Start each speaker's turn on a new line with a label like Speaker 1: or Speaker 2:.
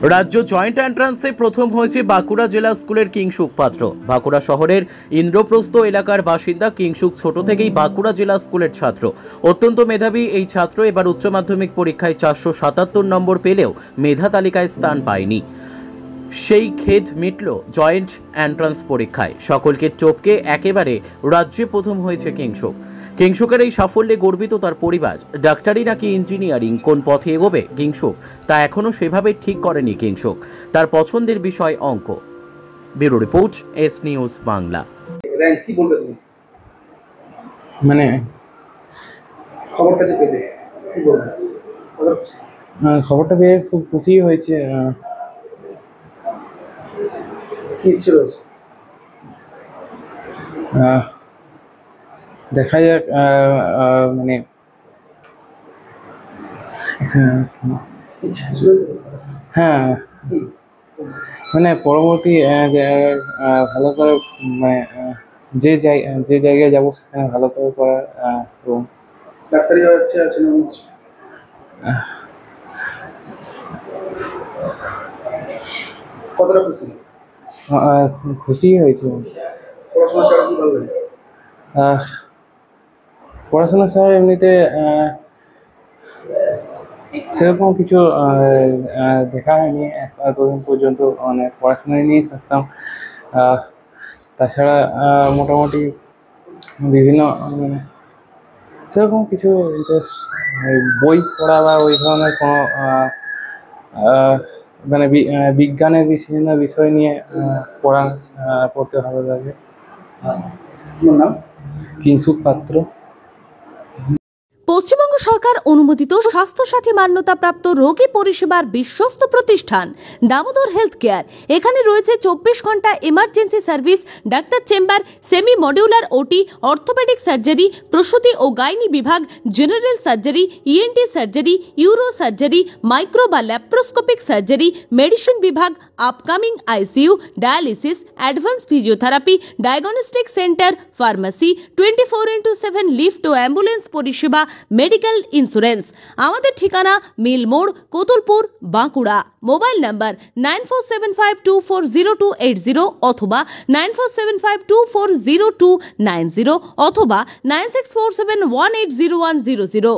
Speaker 1: রাজ্য জয়েন্ট এন্ট্রান্সে প্রথম হয়েছে বাঁকুড়া জেলা স্কুলের কিংসুক পাত্র। বাঁকুড়া শহরের ইন্দ্রপ্রস্থ এলাকার বাসিন্দা কিংসুক ছোট থেকেই বাঁকুড়া জেলা স্কুলের ছাত্র। অত্যন্ত মেধাবী এই ছাত্র এবার উচ্চ মাধ্যমিক পরীক্ষায় 477 নম্বর পেলেও মেধা তালিকায় স্থান পায়নি। সেই খেদ মিটল জয়েন্ট এন্ট্রান্স পরীক্ষায়। সকলকে টপকে একেবারে রাজ্যে প্রথম হয়েছে কিংসুক। কিংসুকের এই সাফল্যে গর্বিত তার পরিবার। ডাক্তারি নাকি ইঞ্জিনিয়ারিং, কোন পথে এগোবে কিংসুক তা এখনও সেভাবে ঠিক করেনি কিংসুক। তার পছন্দের বিষয় অঙ্ক। Bureau report, S news Bangla.
Speaker 2: কি বলবে তুমি?
Speaker 3: মানে
Speaker 2: খবরটা যে পেলে কি বলবে?
Speaker 3: খবরটা পেয়ে খুব খুশি হয়েছে।
Speaker 2: কি ইচ্ছে রয়েছে?
Speaker 3: দেখা যাক, মানে হ্যাঁ, মানে পরবর্তী ভালো করে, মানে যে জায়গায় যাবো সেখানে ভালো করে করার। এবং
Speaker 2: ডাক্তারি হচ্ছে আছে না কতটা খুশি?
Speaker 3: খুশি হয়েছে।
Speaker 2: পড়াশোনা ছাড়া কি ভালো লাগে?
Speaker 3: পড়াশোনা ছাড়া এমনিতে সেরকম কিছু দেখা হয়নি এতদিন পর্যন্ত। মানে পড়াশোনা নিয়েই থাকতাম। তাছাড়া মোটামুটি বিভিন্ন মানে সেরকম কিছু ইন্টারেস্ট, বই পড়া বা ওই ধরনের কোনো মানে বিজ্ঞানের বিভিন্ন বিষয় নিয়ে পড়তে ভালো লাগে।
Speaker 2: আপনার নাম?
Speaker 4: কিংসুক পাত্র। পশ্চিমবঙ্গ সরকার অনুমোদিত স্বাস্থ্যসাথী মান্যতাপ্রাপ্ত রোগী পরিষেবার বিশ্বস্ত প্রতিষ্ঠান দামোদর হেলথ কেয়ার। এখানে রয়েছে 24 ঘন্টা emergency service, doctor chamber, semi modular OT, orthopaedic surgery, প্রসূতি ও গাইনি বিভাগ, general surgery, ENT surgery, uro surgery, micro বা ল্যাপ্রোস্কোপিক সার্জারি, মেডিসিন বিভাগ, upcoming ICU, dialysis, advance physiotherapy, diagnostic centre, pharmacy, 24x7 lift ও ambulance পরিষেবা, medical insurance. আমাদের ঠিকানা মিল মোড়, কোতুলপুর, বাঁকুড়া। মোবাইল নাম্বার 9475240280 অথবা 9475240290 অথবা 9647180100।